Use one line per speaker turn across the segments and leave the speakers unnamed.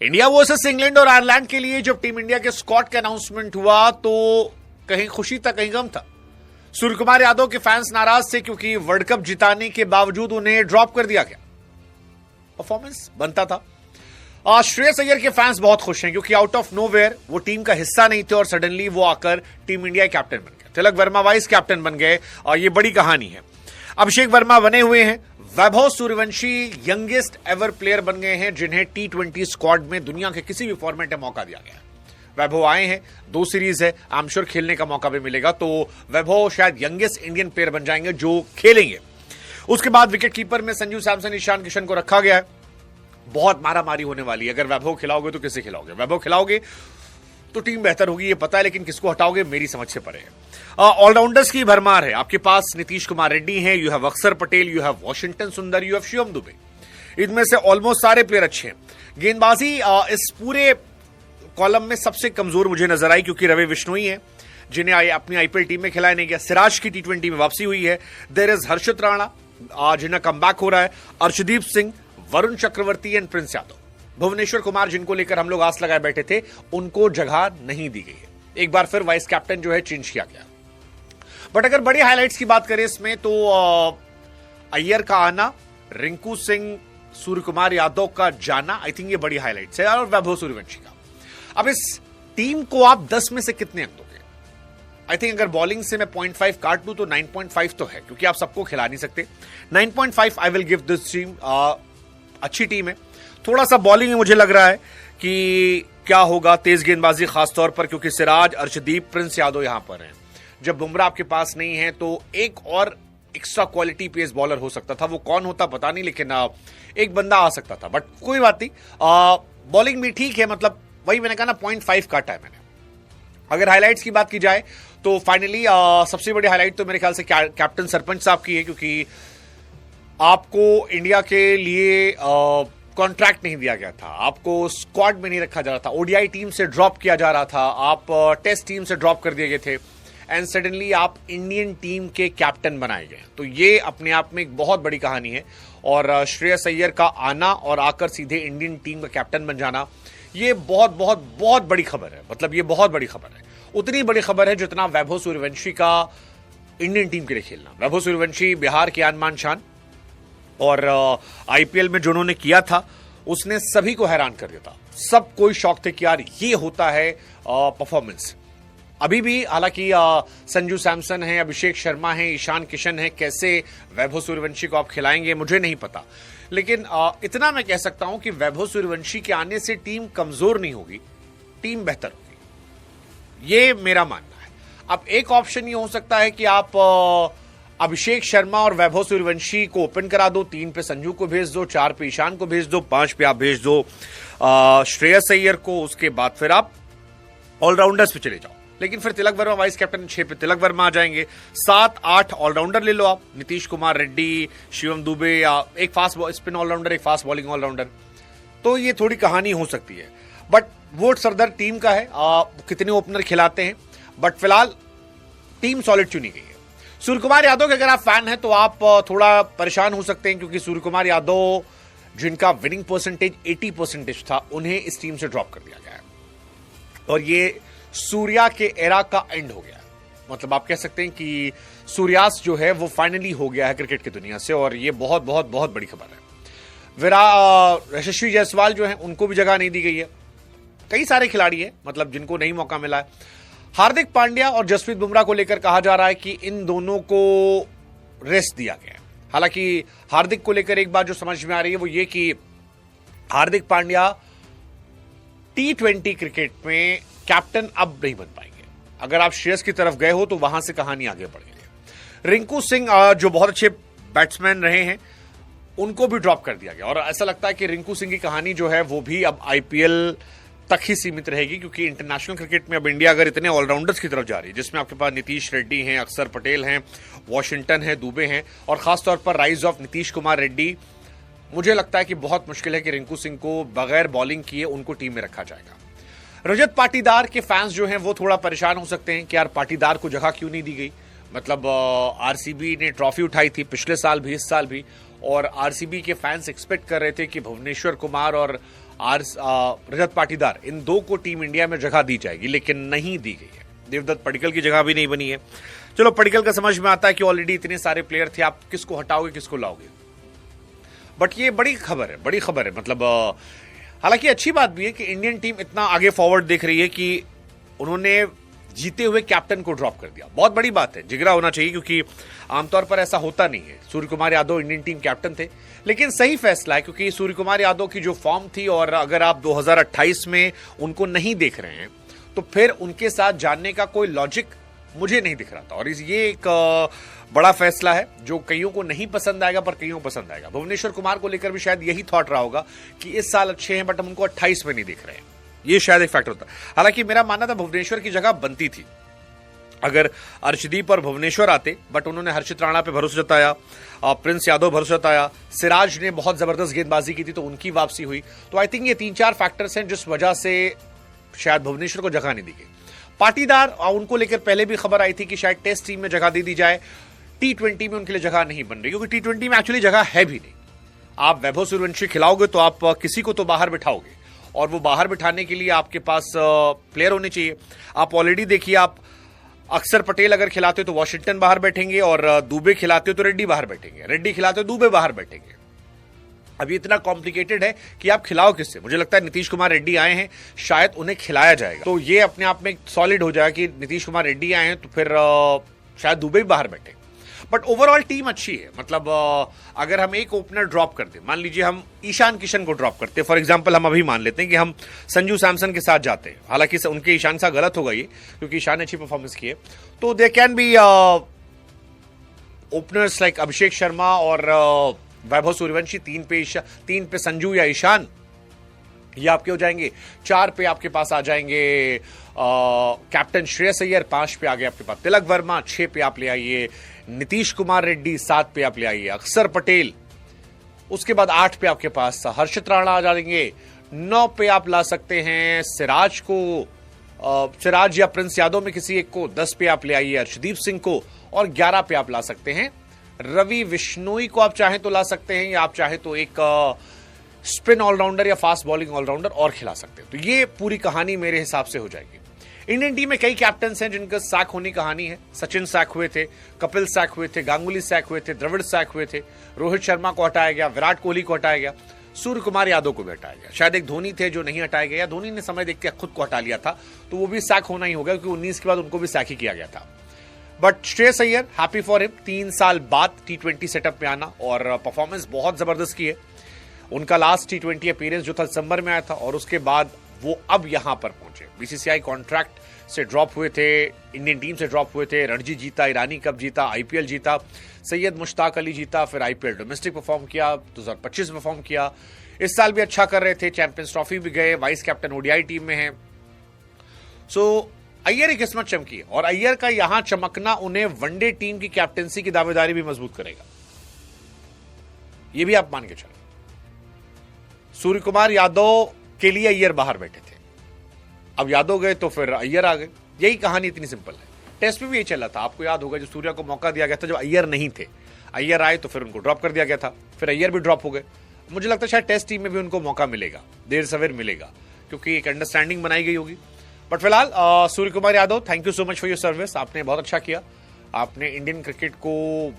India versus England और Ireland के लिए जब टीम इंडिया के स्क्वाड का अनाउंसमेंट हुआ तो कहीं खुशी था कहीं गम था। सूर्य कुमार यादव के फैंस नाराज थे क्योंकि वर्ल्ड कप जिताने के बावजूद उन्हें ड्रॉप कर दिया गया। परफॉर्मेंस बनता था। श्रेयस अय्यर के फैंस बहुत खुश हैं क्योंकि आउट ऑफ नोवेयर वो टीम का हिस्सा नहीं थे और सडनली वो आकर टीम इंडिया कैप्टन बन गए। तिलक वर्मा वाइस कैप्टन बन गए और ये बड़ी कहानी है। अभिषेक वर्मा बने हुए हैं। Vaibhav Suryavanshi youngest ever player बन गए हैं जिन्हें T20 स्क्वाड में दुनिया के किसी भी फॉर्मेट में मौका दिया गया। वैभव आए हैं, 2 सीरीज है, आई एम श्योर खेलने का मौका भी मिलेगा, तो वैभव शायद यंगेस्ट इंडियन प्लेयर बन जाएंगे जो खेलेंगे। उसके बाद विकेट कीपर में संजू सैमसन, ईशान किशन को रखा गया है। बहुत मारामारी होने वाली है। अगर वैभव खिलाओगे तो किसे खिलाओगे? वैभव खिलाओगे तो टीम बेहतर होगी, ये पता है, लेकिन किसको हटाओगे मेरी समझ से परे है। ऑलराउंडर्स की भरमार है। आपके पास नीतीश कुमार रेड्डी हैं, यू हैव अक्षर पटेल, यू हैव वॉशिंगटन सुंदर, यू हैव शिवम दुबे। इनमें से ऑलमोस्ट सारे प्लेयर अच्छे हैं। गेंदबाजी इस पूरे कॉलम में सबसे कमजोर मुझे नजर आई क्योंकि रवि बिश्नोई है जिन्हें अपनी आईपीएल टीम में खिलाया नहीं गया। सिराज की T20 में वापसी हुई है। देयर इज हर्षित राणा जिन्हें कमबैक हो रहा है। Arshdeep Singh, Varun Chakravarthy and Prince Yadav. भुवनेश्वर कुमार जिनको लेकर हम लोग आस लगाए बैठे थे उनको जगह नहीं दी गई है। एक बार फिर वाइस कैप्टन जो है चेंज किया गया। बट अगर बड़ी हाइलाइट्स की बात करें इसमें तो अय्यर का आना, रिंकू सिंह, सूर्य कुमार यादव का जाना, आई थिंक ये बड़ी हाइलाइट्स है। और वैभव सूर्यवंशी का। अब इस टीम को आप 10 में से कितने अंक दोगे? आई थिंक अगर बॉलिंग से मैं 0.5 काट दूं तो 9.5 तो है क्योंकि आप सबको खिला नहीं सकते। 9.5 I will give this team. अच्छी टीम है। थोड़ा सा बॉलिंग में मुझे लग रहा है कि क्या होगा, तेज गेंदबाजी खासतौर पर क्योंकि सिराज, अर्शदीप, प्रिंस यादव यहां पर हैं। जब बुमराह आपके पास नहीं है तो एक और एक्स्ट्रा क्वालिटी पेस बॉलर हो सकता था। वो कौन होता पता नहीं, लेकिन एक बंदा आ सकता था। बट कोई बात नहीं, बॉलिंग भी ठीक है। मतलब वही मैंने कहा ना, 0.5 काटा है मैंने। अगर हाइलाइट्स की बात की जाए तो फाइनली सबसे बड़ी हाइलाइट तो मेरे ख्याल से कैप्टन सरपंच साहब की है क्योंकि आपको इंडिया के लिए कॉन्ट्रैक्ट नहीं दिया गया था, आपको स्क्वाड में नहीं रखा जा रहा था, ओडीआई टीम से ड्रॉप किया जा रहा था, आप टेस्ट टीम से ड्रॉप कर दिए गए थे एंड सडनली आप इंडियन टीम के कैप्टन बनाए गए। तो ये अपने आप में एक बहुत बड़ी कहानी है। और श्रेयस अय्यर का आना और आकर सीधे इंडियन टीम का कैप्टन बन जाना, ये बहुत बहुत बहुत बड़ी खबर है। मतलब ये बहुत बड़ी खबर है। उतनी बड़ी खबर है जितना वैभव सूर्यवंशी का इंडियन टीम के लिए खेलना। वैभव सूर्यवंशी बिहार की आन बान शान और आईपीएल में जो उन्होंने किया था उसने सभी को हैरान कर दिया था। सब कोई शौक थे कि यार ये होता है परफॉर्मेंस। अभी भी हालांकि संजू सैमसन है, अभिषेक शर्मा है, ईशान किशन है, कैसे वैभव सूर्यवंशी को आप खिलाएंगे मुझे नहीं पता, लेकिन इतना मैं कह सकता हूं कि वैभव सूर्यवंशी के आने से टीम कमजोर नहीं होगी, टीम बेहतर होगी। ये मेरा मानना है। अब एक ऑप्शन ये हो सकता है कि आप अभिषेक शर्मा और वैभव सूर्यवंशी को ओपन करा दो, 3 पे संजू को भेज दो, 4 पे ईशान को भेज दो, 5 पे आप भेज दो श्रेयस अय्यर को। उसके बाद फिर आप ऑलराउंडर्स पे चले जाओ। लेकिन फिर तिलक वर्मा वाइस कैप्टन, 6 पे तिलक वर्मा आ जाएंगे। 7-8 ऑलराउंडर ले लो आप, नीतीश कुमार रेड्डी, शिवम दुबे, या एक फास्ट स्पिन ऑलराउंडर, एक फास्ट बॉलिंग ऑलराउंडर। तो ये थोड़ी कहानी हो सकती है। बट वो सरदर्द टीम का है, कितने ओपनर खिलाते हैं। बट फिलहाल टीम सॉलिड चुनी गई है। सूर्य कुमार यादव के अगर आप फैन हैं तो आप थोड़ा परेशान हो सकते हैं क्योंकि सूर्य कुमार यादव जिनका विनिंग परसेंटेज 80% था, उन्हें इस टीम से ड्रॉप कर दिया गया है और ये सूर्या के एरा का एंड हो गया है। मतलब आप कह सकते हैं कि सूर्यास्त जो है वो फाइनली हो गया है क्रिकेट की दुनिया से और ये बहुत बहुत बहुत बड़ी खबर है। यशस्वी जायसवाल जो है उनको भी जगह नहीं दी गई है। कई सारे खिलाड़ी हैं मतलब जिनको नहीं मौका मिला है। हार्दिक पांड्या और जसप्रीत बुमराह को लेकर कहा जा रहा है कि इन दोनों को रेस्ट दिया गया है। हालांकि हार्दिक को लेकर एक बात जो समझ में आ रही है वो ये कि हार्दिक पांड्या T20 क्रिकेट में कैप्टन अब नहीं बन पाएंगे। अगर आप श्रेयस की तरफ गए हो तो वहां से कहानी आगे बढ़ गई है। रिंकू सिंह जो बहुत अच्छे बैट्समैन रहे हैं उनको भी ड्रॉप कर दिया गया और ऐसा लगता है कि रिंकू सिंह की कहानी जो है वो भी अब आईपीएल तक ही सीमित रहेगी क्योंकि इंटरनेशनल क्रिकेट में अब इंडिया अगर इतने ऑलराउंडर्स की तरफ जा रही है जिसमें आपके पास नीतीश रेड्डी हैं, अक्षर पटेल हैं, वॉशिंगटन है, दुबे हैं और खासतौर पर राइज ऑफ नीतीश कुमार रेड्डी, मुझे लगता है कि बहुत मुश्किल है कि रिंकू सिंह को बगैर बॉलिंग किए उनको टीम में रखा जाएगा। रजत पाटीदार के फैंस जो हैं वो थोड़ा परेशान हो सकते हैं कि यार पाटीदार को जगह क्यों नहीं दी गई। मतलब आरसीबी ने ट्रॉफी उठाई थी पिछले साल भी, इस साल भी, और आरसीबी के फैंस एक्सपेक्ट कर रहे थे कि भुवनेश्वर कुमार और रजत पाटीदार, इन दो को टीम इंडिया में जगह दी जाएगी, लेकिन नहीं दी गई है। देवदत्त पडिक्कल की जगह भी नहीं बनी है। चलो, पडिक्कल का समझ में आता है कि ऑलरेडी इतने सारे प्लेयर थे, आप किसको हटाओगे किसको लाओगे, बट ये बड़ी खबर है। मतलब हालांकि अच्छी बात भी है कि इंडियन टीम इतना आगे फॉरवर्ड देख रही है कि उन्होंने जीते हुए कैप्टन को ड्रॉप कर दिया। बहुत बड़ी बात है, जिगरा होना चाहिए, क्योंकि आमतौर पर ऐसा होता नहीं है। Surya Kumar Yadav Indian team captain थे, लेकिन सही फैसला है, क्योंकि सूर्य कुमार यादव की जो फॉर्म थी, और अगर आप 2028 में उनको नहीं देख रहे हैं तो फिर उनके साथ जानने का कोई लॉजिक मुझे नहीं दिख रहा था। और ये एक बड़ा फैसला है जो कईयों को नहीं पसंद आएगा, पर कईयों को पसंद आएगा। भुवनेश्वर कुमार को लेकर भी शायद यही थॉट रहा होगा कि इस साल अच्छे हैं, बट हम उनको 28 में नहीं दिख रहे हैं। ये शायद एक फैक्टर होता। हालांकि मेरा मानना था भुवनेश्वर की जगह बनती थी अगर अर्शदीप और भुवनेश्वर आते, बट उन्होंने हर्षित राणा पे भरोसा जताया, प्रिंस यादव भरोसा जताया, सिराज ने बहुत जबरदस्त गेंदबाजी की थी तो उनकी वापसी हुई। तो आई थिंक ये 3-4 फैक्टर्स हैं जिस वजह से शायद भुवनेश्वर को जगह नहीं दी गई। पाटीदार, उनको लेकर पहले भी खबर आई थी कि शायद टेस्ट टीम में जगह दे दी जाए, T20 में उनके लिए जगह नहीं बन रही, क्योंकि T20 में एक्चुअली जगह है भी नहीं। आप वैभव सूर्यवंशी खिलाओगे तो आप किसी को तो बाहर बिठाओगे, और वो बाहर बिठाने के लिए आपके पास प्लेयर होने चाहिए। आप ऑलरेडी देखिए, आप अक्षर पटेल अगर खिलाते हो तो वॉशिंगटन बाहर बैठेंगे, और दुबे खिलाते हो तो रेड्डी बाहर बैठेंगे, रेड्डी खिलाते हो दुबे बाहर बैठेंगे। अब ये इतना कॉम्प्लिकेटेड है कि आप खिलाओ किससे। मुझे लगता है नीतीश कुमार रेड्डी आए हैं, शायद उन्हें खिलाया जाएगा, तो ये अपने आप में सॉलिड हो जाएगा कि नीतीश कुमार रेड्डी आए हैं तो फिर शायद दुबे भी बाहर बैठे। बट ओवरऑल टीम अच्छी है। मतलब अगर हम एक ओपनर ड्रॉप करते, मान लीजिए हम ईशान किशन को ड्रॉप करते, फॉर एग्जांपल हम अभी मान लेते हैं कि हम संजू सैमसन के साथ जाते हैं, हालांकि उनके ईशान सा गलत होगा ये, क्योंकि ईशान ने अच्छी परफॉर्मेंस की है, तो they can be openers like Abhishek Sharma और वैभव सूर्यवंशी। 3 पे संजू या ईशान, ये आपके हो जाएंगे। 4 पे आपके पास आ जाएंगे कैप्टन श्रेयस अय्यर, 5 पे आ गए आपके पास तिलक वर्मा, 6 पे आप ले आइए नीतीश कुमार रेड्डी, 7 पे आप ले आइए अक्षर पटेल, उसके बाद 8 पे आपके पास हर्षित राणा आ जाएंगे, 9 पे आप ला सकते हैं सिराज को, सिराज या प्रिंस यादव में किसी एक को, 10 पे आप ले आइए अर्शदीप सिंह को, और 11 पे आप ला सकते हैं रवि बिश्नोई को। आप चाहें तो ला सकते हैं, या आप चाहें तो एक स्पिन ऑलराउंडर या फास्ट बॉलिंग ऑलराउंडर और खिला सकते हैं। तो ये पूरी कहानी मेरे हिसाब से हो जाएगी। इंडियन टीम में कई कैप्टन हैं जिनका सैक होने की कहानी है। सचिन सैक हुए थे, कपिल सैक हुए थे, गांगुली सैक हुए थे, द्रविड़ सैक हुए थे, रोहित शर्मा को हटाया गया, विराट कोहली को हटाया गया, सूर्य कुमार यादव को भी हटाया गया। शायद एक धोनी थे जो नहीं हटाया गया, धोनी ने समय देख के खुद को हटा लिया था, तो वो भी सैक होना ही होगा, क्योंकि 19 के बाद उनको भी सैक ही किया गया था। But Shreyas Iyer, happy for him, 3 साल बाद T20 सेटअप में आना, और परफॉर्मेंस बहुत जबरदस्त की है। उनका लास्ट T20 अपीयरेंस जो था दिसंबर में आया था, और उसके बाद वो अब यहां पर पहुंचे। BCCI कॉन्ट्रैक्ट से ड्रॉप हुए थे, इंडियन टीम से ड्रॉप हुए थे, रणजी जीता, ईरानी कप जीता, IPL जीता, सैयद मुश्ताक अली जीता, फिर IPL डोमेस्टिक परफॉर्म किया, 2025 परफॉर्म किया, इस साल भी अच्छा कर रहे थे, चैंपियंस ट्रॉफी भी गए, वाइस कैप्टन ODI टीम में है। सो अय्यर की किस्मत चमकी है, और अय्यर का यहां चमकना उन्हें वनडे टीम की कैप्टनसी की दावेदारी भी मजबूत करेगा, ये भी आप मान के चलो। सूर्य कुमार यादव के लिए अय्यर बाहर बैठे थे, अब यादव गए तो फिर अय्यर आ गए, यही कहानी इतनी सिंपल है। टेस्ट में भी यही चला था, आपको याद होगा, जो सूर्या को मौका दिया गया था जब अय्यर नहीं थे, अय्यर आए तो फिर उनको ड्रॉप कर दिया गया था, फिर अय्यर भी ड्रॉप हो गए। मुझे लगता है शायद टेस्ट टीम में भी उनको मौका मिलेगा, देर सवेर मिलेगा, क्योंकि एक अंडरस्टैंडिंग बनाई गई होगी। बट फिलहाल Surya Kumar Yadav, thank you so much for your service, आपने बहुत अच्छा किया, आपने इंडियन क्रिकेट को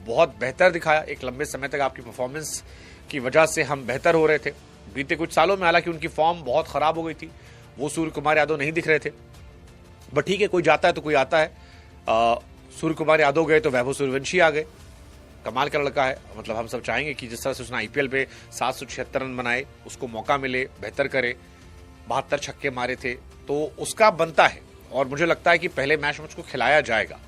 बहुत बेहतर दिखाया। एक लंबे समय तक आपकी परफॉर्मेंस की वजह से हम बेहतर हो रहे थे। बीते कुछ सालों में हालांकि उनकी फॉर्म बहुत खराब हो गई थी, वो सूर्य कुमार यादव नहीं दिख रहे थे, बट ठीक है, कोई जाता है तो कोई आता है। सूर्य कुमार यादव गए तो वैभव सूर्यवंशी आ गए, कमाल का लड़का है। मतलब हम सब चाहेंगे कि जिस तरह से उसने IPL पे 776 रन बनाए, उसको मौका मिले, बेहतर करे, 72 छक्के मारे थे, तो उसका बनता है, और मुझे लगता है कि पहले मैच में उसको खिलाया जाएगा।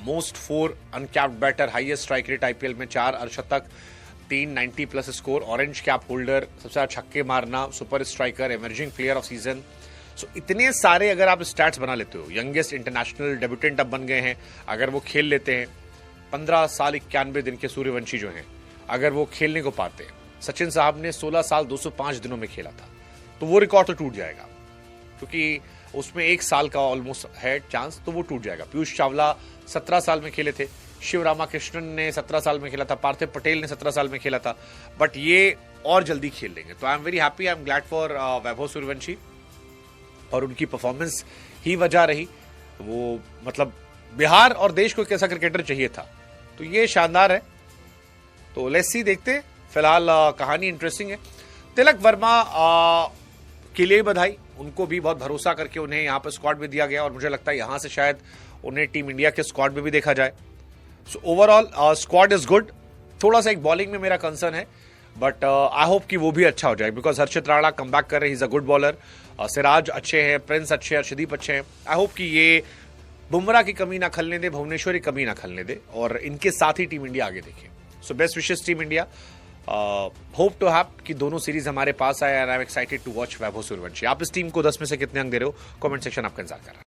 Most 4 uncapped batter, highest strike rate IPL में, 4 अर्धशतक, 3 90+ स्कोर, ऑरेंज कैप होल्डर, सबसे ज्यादा छक्के मारना, super striker, emerging player of season. So इतने सारे अगर आप स्टैट्स बना लेते हो, यंगेस्ट इंटरनेशनल डेब्यूटेंट अब बन गए हैं, अगर वो खेल लेते हैं, 15 साल 91 दिन के सूर्यवंशी जो हैं, अगर वो खेलने को पाते हैं, सचिन साहब ने 16 साल 205 दिनों में खेला था, तो वो रिकॉर्ड तो टूट जाएगा, क्योंकि उसमें 1 साल का ऑलमोस्ट है चांस, तो वो टूट जाएगा। पीयूष चावला 17 साल में खेले थे, शिव रामाकृष्णन ने 17 साल में खेला था, पार्थिव पटेल ने 17 साल में खेला था, बट ये और जल्दी खेल लेंगे। तो I am very happy, I am glad for Vaibhav Suryavanshi, और उनकी परफॉर्मेंस ही वजह रही। वो मतलब बिहार और देश को एक ऐसा क्रिकेटर चाहिए था, तो ये शानदार है। तो लेट्स सी, देखते। फिलहाल कहानी इंटरेस्टिंग है। तिलक वर्मा के लिए बधाई, उनको भी बहुत भरोसा करके उन्हें यहाँ पर स्क्वाड में दिया गया, और मुझे लगता है यहाँ से शायद उन्हें टीम इंडिया के स्क्वाड में भी देखा जाए। So overall squad is good. थोड़ा सा एक बॉलिंग में मेरा कंसर्न है, बट आई होप कि वो भी अच्छा हो जाए, because Harshit Rana come back कर रहे, is a good bowler. Siraj अच्छे हैं, प्रिंस अच्छे हैं, अर्शदीप अच्छे हैं। आई होप कि ये बुमराह की कमी ना खलने दे, भुवनेश्वर की कमी ना खलने दे, और इनके साथ ही टीम इंडिया आगे देखे। So best wishes team India, hope to have कि दोनों सीरीज हमारे पास आए, and I am excited to watch Vaibhav Suryavanshi. आप इस टीम को 10 में से कितने अंक दे रहे हो? कमेंट सेक्शन आपका इंतजार कर रहा है।